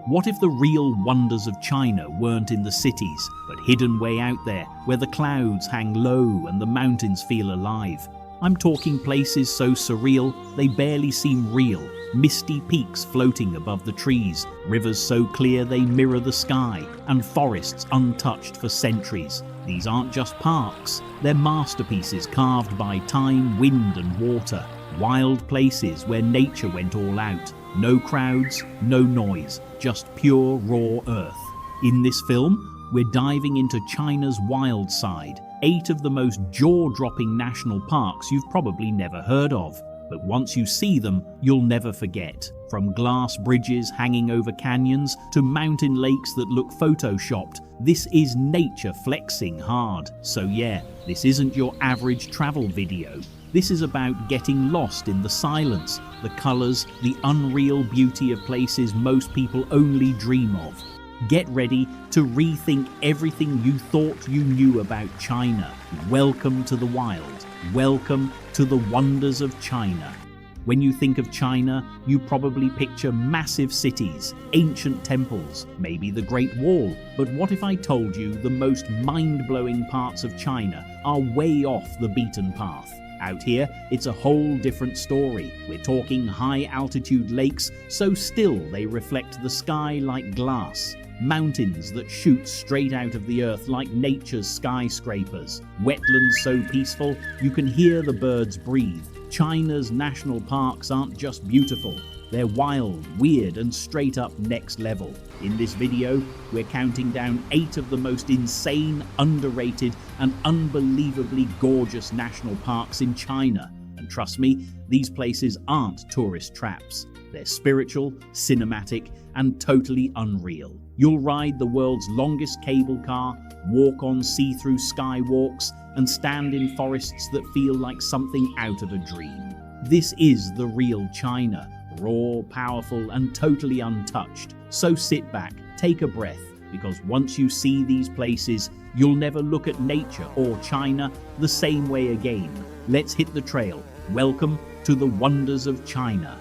What if the real wonders of China weren't in the cities, but hidden way out there, where the clouds hang low and the mountains feel alive? I'm talking places so surreal, they barely seem real. Misty peaks floating above the trees, rivers so clear they mirror the sky, and forests untouched for centuries. These aren't just parks, they're masterpieces carved by time, wind and water. Wild places where nature went all out. No crowds, no noise, just pure raw earth. In this film, we're diving into China's wild side, 8 of the most jaw-dropping national parks you've probably never heard of. But once you see them, you'll never forget. From glass bridges hanging over canyons to mountain lakes that look photoshopped, this is nature flexing hard. So yeah, this isn't your average travel video. This is about getting lost in the silence, the colors, the unreal beauty of places most people only dream of. Get ready to rethink everything you thought you knew about China. Welcome to the wild. Welcome to the wonders of China. When you think of China, you probably picture massive cities, ancient temples, maybe the Great Wall. But what if I told you the most mind-blowing parts of China are way off the beaten path? Out here, it's a whole different story. We're talking high-altitude lakes, so still they reflect the sky like glass. Mountains that shoot straight out of the earth like nature's skyscrapers. Wetlands so peaceful, you can hear the birds breathe. China's national parks aren't just beautiful. They're wild, weird, and straight up next level. In this video, we're counting down 8 of the most insane, underrated, and unbelievably gorgeous national parks in China. And trust me, these places aren't tourist traps. They're spiritual, cinematic, and totally unreal. You'll ride the world's longest cable car, walk on see-through skywalks, and stand in forests that feel like something out of a dream. This is the real China. Raw, powerful, and totally untouched. So sit back, take a breath, because once you see these places, you'll never look at nature or China the same way again. Let's hit the trail. Welcome to the wonders of China.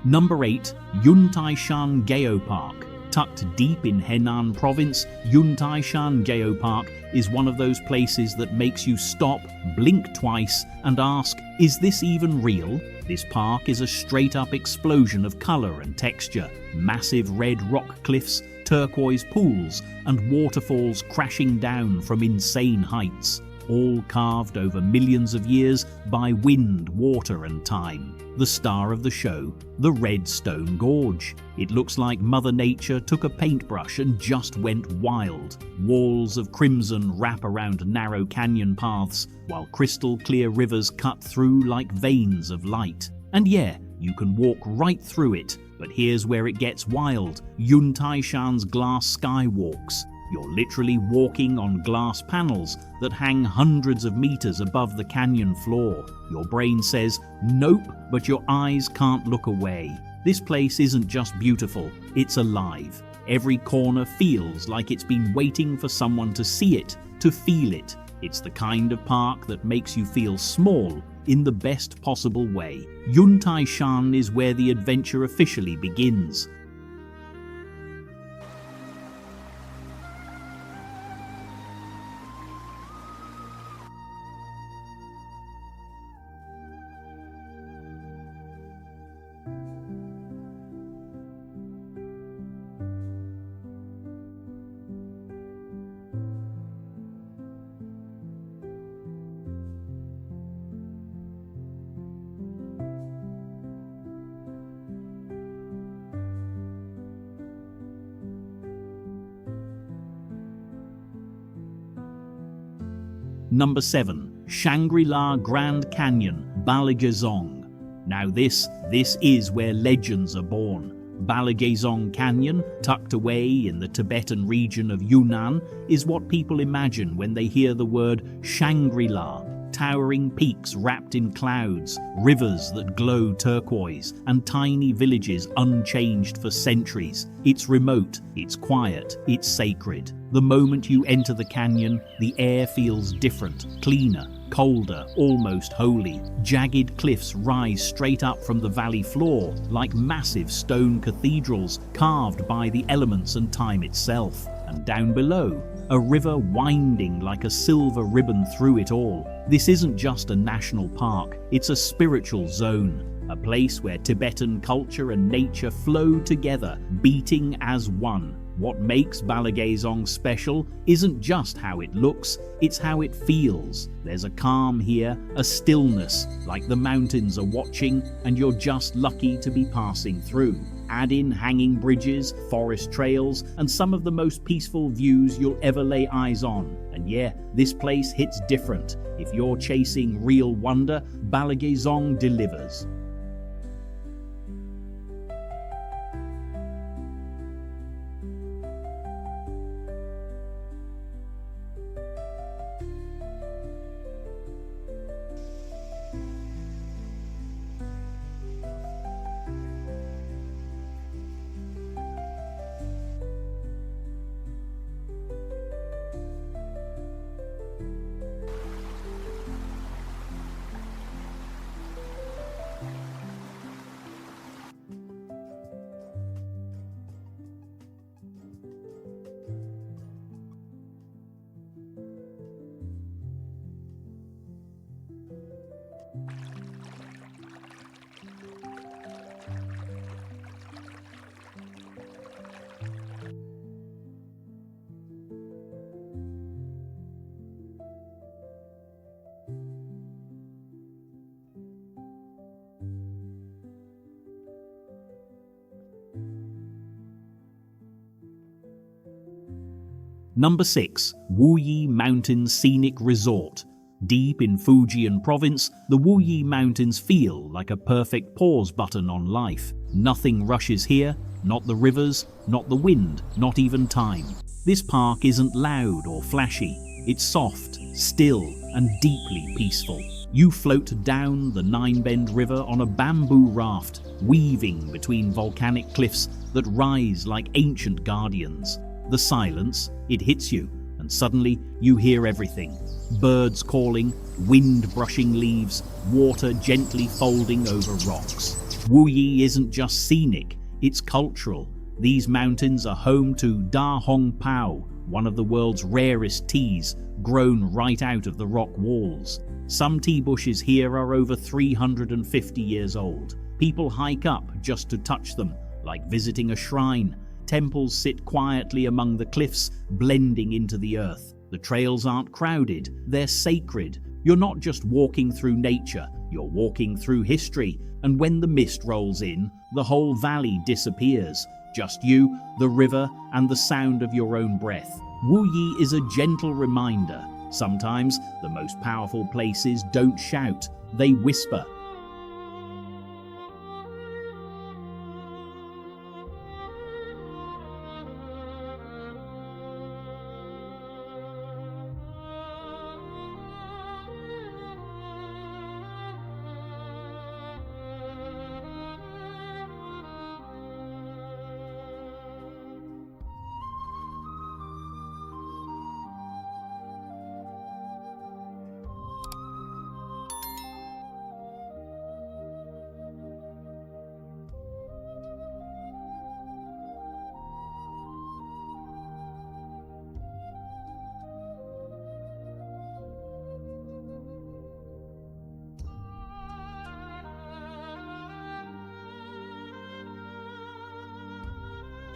Number 8. Yuntaishan Geopark. Tucked deep in Henan province, Yuntaishan Geopark is one of those places that makes you stop, blink twice, and ask, is this even real? This park is a straight-up explosion of colour and texture. Massive red rock cliffs, turquoise pools, and waterfalls crashing down from insane heights. All carved over millions of years by wind, water and time. The star of the show, the Red Stone Gorge. It looks like Mother Nature took a paintbrush and just went wild. Walls of crimson wrap around narrow canyon paths, while crystal clear rivers cut through like veins of light. And yeah, you can walk right through it, but here's where it gets wild. Yuntaishan's glass skywalks. You're literally walking on glass panels that hang hundreds of meters above the canyon floor. Your brain says, nope, but your eyes can't look away. This place isn't just beautiful, it's alive. Every corner feels like it's been waiting for someone to see it, to feel it. It's the kind of park that makes you feel small in the best possible way. Yuntaishan is where the adventure officially begins. Number 7. Shangri-La Grand Canyon, Balagezong. Now this is where legends are born. Balagezong Canyon, tucked away in the Tibetan region of Yunnan, is what people imagine when they hear the word Shangri-La. Towering peaks wrapped in clouds, rivers that glow turquoise, and tiny villages unchanged for centuries. It's remote, it's quiet, it's sacred. The moment you enter the canyon, the air feels different, cleaner, colder, almost holy. Jagged cliffs rise straight up from the valley floor, like massive stone cathedrals carved by the elements and time itself. And down below, a river winding like a silver ribbon through it all. This isn't just a national park, it's a spiritual zone, a place where Tibetan culture and nature flow together, beating as one. What makes Balagezong special isn't just how it looks, it's how it feels. There's a calm here, a stillness, like the mountains are watching and you're just lucky to be passing through. Add in hanging bridges, forest trails, and some of the most peaceful views you'll ever lay eyes on. And yeah, this place hits different. If you're chasing real wonder, Balagezong delivers. Number 6. Wuyi Mountain Scenic Resort. Deep in Fujian province, the Wuyi Mountains feel like a perfect pause button on life. Nothing rushes here, not the rivers, not the wind, not even time. This park isn't loud or flashy. It's soft, still, and deeply peaceful. You float down the Nine Bend River on a bamboo raft, weaving between volcanic cliffs that rise like ancient guardians. The silence, it hits you, and suddenly you hear everything. Birds calling, wind brushing leaves, water gently folding over rocks. Wuyi isn't just scenic, it's cultural. These mountains are home to Da Hong Pao, one of the world's rarest teas, grown right out of the rock walls. Some tea bushes here are over 350 years old. People hike up just to touch them, like visiting a shrine. Temples sit quietly among the cliffs, blending into the earth. The trails aren't crowded, they're sacred. You're not just walking through nature, you're walking through history. And when the mist rolls in, the whole valley disappears. Just you, the river, and the sound of your own breath. Wuyi is a gentle reminder. Sometimes the most powerful places don't shout, they whisper.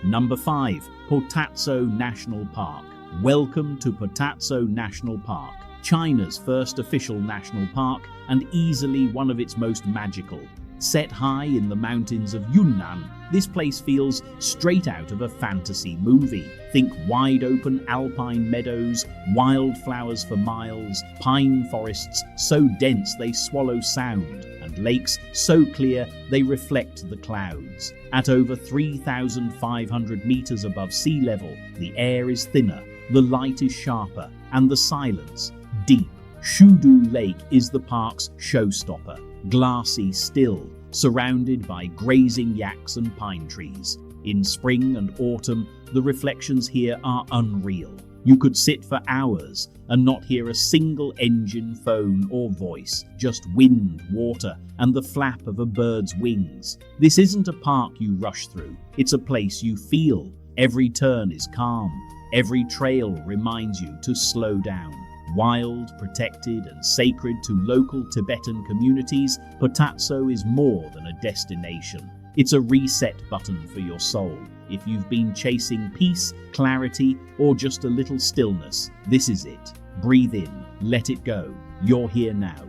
Number 5. Potatso National Park. Welcome to Potatso National Park, China's first official national park and easily one of its most magical. Set high in the mountains of Yunnan, this place feels straight out of a fantasy movie. Think wide-open alpine meadows, wildflowers for miles, pine forests so dense they swallow sound, and lakes so clear they reflect the clouds. At over 3,500 meters above sea level, the air is thinner, the light is sharper, and the silence deep. Shudu Lake is the park's showstopper, glassy still, surrounded by grazing yaks and pine trees. In spring and autumn, the reflections here are unreal. You could sit for hours and not hear a single engine, phone, or voice, just wind, water, and the flap of a bird's wings. This isn't a park you rush through, it's a place you feel. Every turn is calm, every trail reminds you to slow down. Wild, protected, and sacred to local Tibetan communities, Potatso is more than a destination. It's a reset button for your soul. If you've been chasing peace, clarity, or just a little stillness, this is it. Breathe in, let it go. You're here now.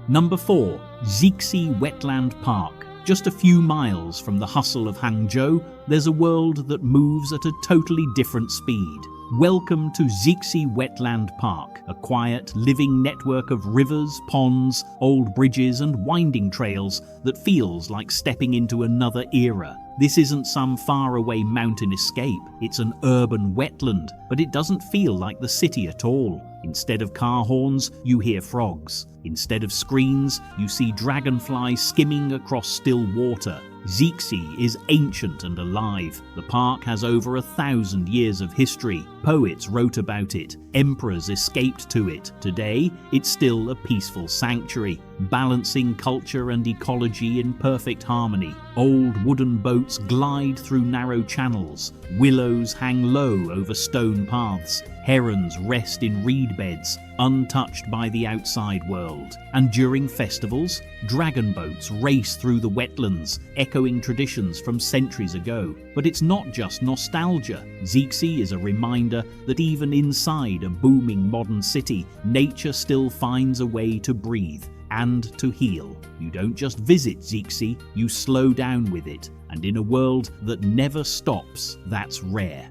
Number 4. Xixi Wetland Park. Just a few miles from the hustle of Hangzhou, there's a world that moves at a totally different speed. Welcome to Xixi Wetland Park, a quiet, living network of rivers, ponds, old bridges and winding trails that feels like stepping into another era. This isn't some faraway mountain escape, it's an urban wetland, but it doesn't feel like the city at all. Instead of car horns, you hear frogs. Instead of screens, you see dragonflies skimming across still water. Xixi is ancient and alive. The park has over 1,000 years of history. Poets wrote about it. Emperors escaped to it. Today, it's still a peaceful sanctuary, balancing culture and ecology in perfect harmony. Old wooden boats glide through narrow channels. Willows hang low over stone paths. Herons rest in reed beds, untouched by the outside world. And during festivals, dragon boats race through the wetlands, echoing traditions from centuries ago. But it's not just nostalgia. Xixi is a reminder that even inside a booming modern city, nature still finds a way to breathe and to heal. You don't just visit Xixi, you slow down with it. And in a world that never stops, that's rare.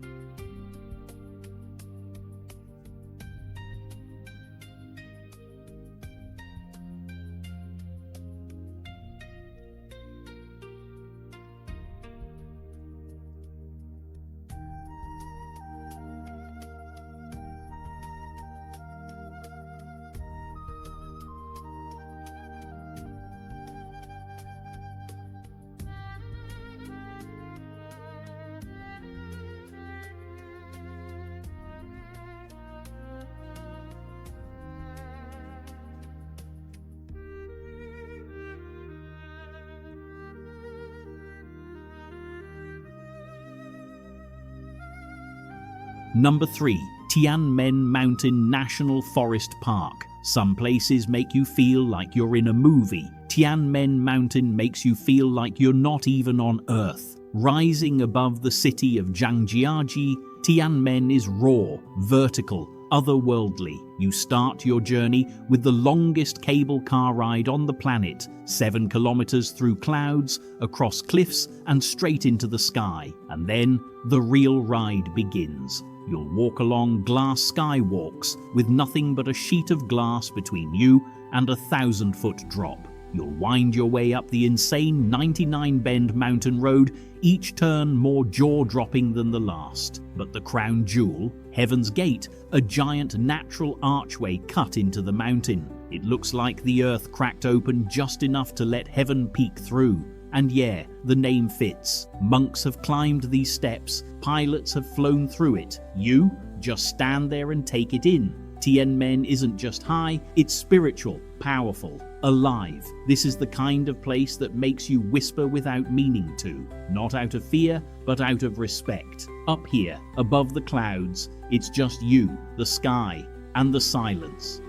Number 3. Tianmen Mountain National Forest Park. Some places make you feel like you're in a movie. Tianmen Mountain makes you feel like you're not even on Earth. Rising above the city of Zhangjiajie, Tianmen is raw, vertical, otherworldly. You start your journey with the longest cable car ride on the planet, 7 kilometers through clouds, across cliffs and straight into the sky. And then the real ride begins. You'll walk along glass skywalks with nothing but a sheet of glass between you and a 1,000-foot drop. You'll wind your way up the insane 99-bend mountain road, each turn more jaw-dropping than the last. But the crown jewel, Heaven's Gate, a giant natural archway cut into the mountain. It looks like the earth cracked open just enough to let heaven peek through. And yeah, the name fits. Monks have climbed these steps, pilots have flown through it. You just stand there and take it in. Tianmen isn't just high, it's spiritual, powerful, alive. This is the kind of place that makes you whisper without meaning to. Not out of fear, but out of respect. Up here, above the clouds, it's just you, the sky, and the silence.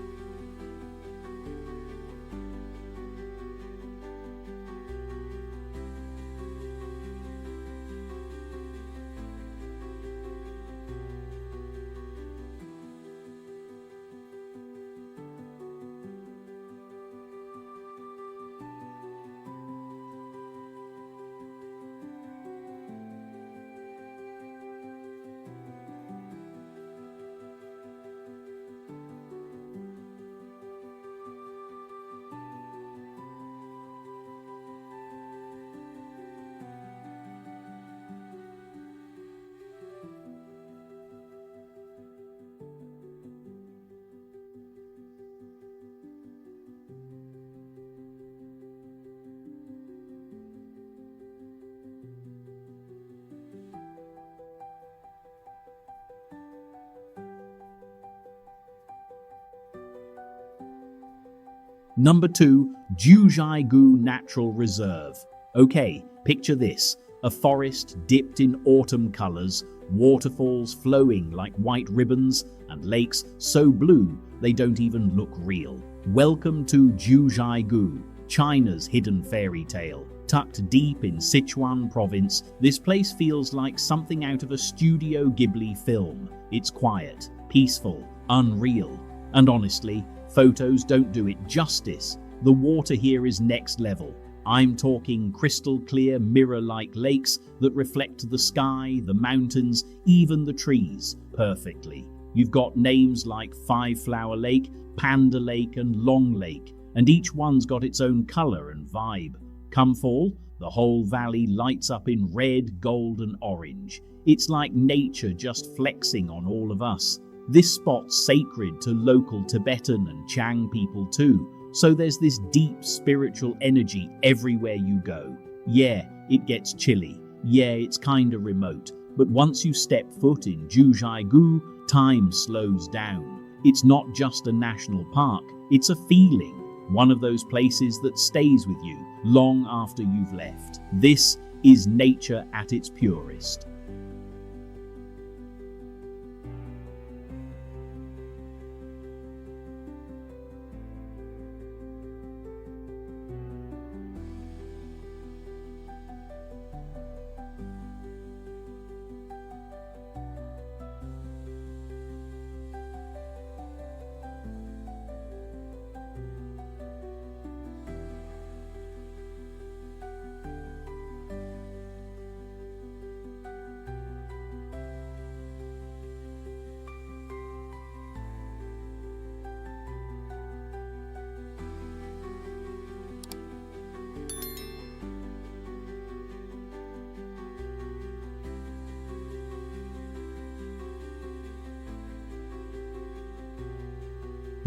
Number 2, Jiuzhaigou Natural Reserve. Okay, picture this. A forest dipped in autumn colors, waterfalls flowing like white ribbons, and lakes so blue they don't even look real. Welcome to Jiuzhaigou, China's hidden fairy tale. Tucked deep in Sichuan province, this place feels like something out of a Studio Ghibli film. It's quiet, peaceful, unreal, and honestly, photos don't do it justice. The water here is next level. I'm talking crystal clear mirror-like lakes that reflect the sky, the mountains, even the trees perfectly. You've got names like Five Flower Lake, Panda Lake and Long Lake, and each one's got its own color and vibe. Come fall, the whole valley lights up in red, gold and orange. It's like nature just flexing on all of us. This spot's sacred to local Tibetan and Chang people too, so there's this deep spiritual energy everywhere you go. Yeah, it gets chilly. Yeah, it's kinda remote. But once you step foot in Jiuzhaigou, time slows down. It's not just a national park, it's a feeling. One of those places that stays with you long after you've left. This is nature at its purest.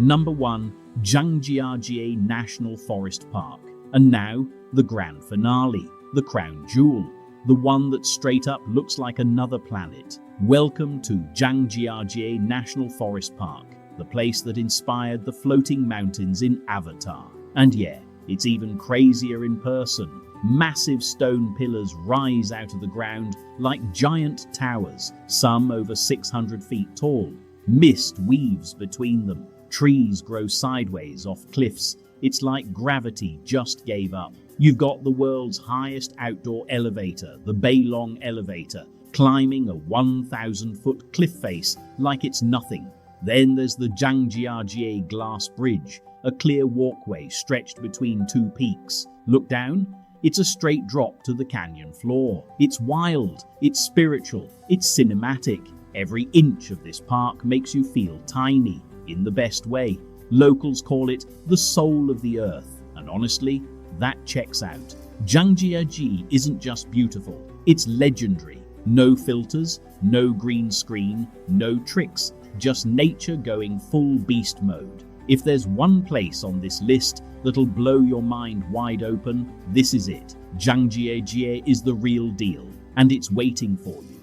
Number 1, Zhangjiajie National Forest Park. And now, the grand finale, the crown jewel, the one that straight up looks like another planet. Welcome to Zhangjiajie National Forest Park, the place that inspired the floating mountains in Avatar. And yeah, it's even crazier in person. Massive stone pillars rise out of the ground like giant towers, some over 600 feet tall. Mist weaves between them. Trees grow sideways off cliffs. It's like gravity just gave up. You've got the world's highest outdoor elevator, the Balagezong elevator, climbing a 1,000-foot cliff face like it's nothing. Then there's the Zhangjiajie glass bridge, a clear walkway stretched between two peaks. Look down. It's a straight drop to the canyon floor. It's wild, it's spiritual, it's cinematic. Every inch of this park makes you feel tiny. In the best way. Locals call it the soul of the earth, and And honestly, that checks out. Zhangjiajie isn't just beautiful, it's legendary. No filters, no green screen, no tricks, just nature going full beast mode. If there's one place on this list that'll blow your mind wide open, this is it. Zhangjiajie is the real deal, and it's waiting for you.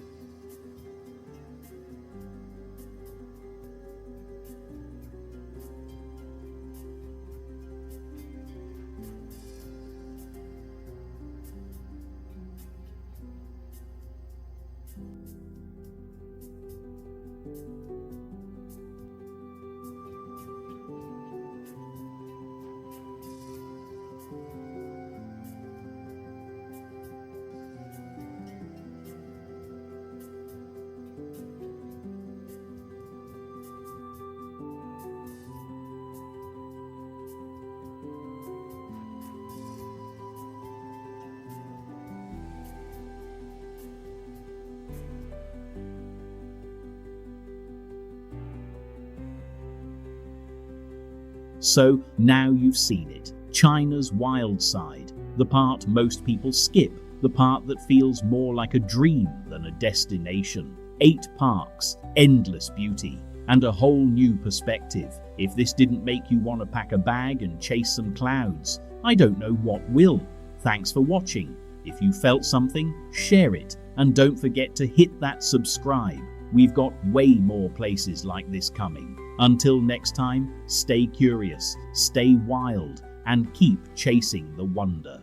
So now you've seen it. China's wild side, the part most people skip, the part that feels more like a dream than a destination. 8 parks, endless beauty, and a whole new perspective. If this didn't make you want to pack a bag and chase some clouds, I don't know what will. Thanks for watching. If you felt something, share it, and don't forget to hit that subscribe. We've got way more places like this coming. Until next time, stay curious, stay wild, and keep chasing the wonder.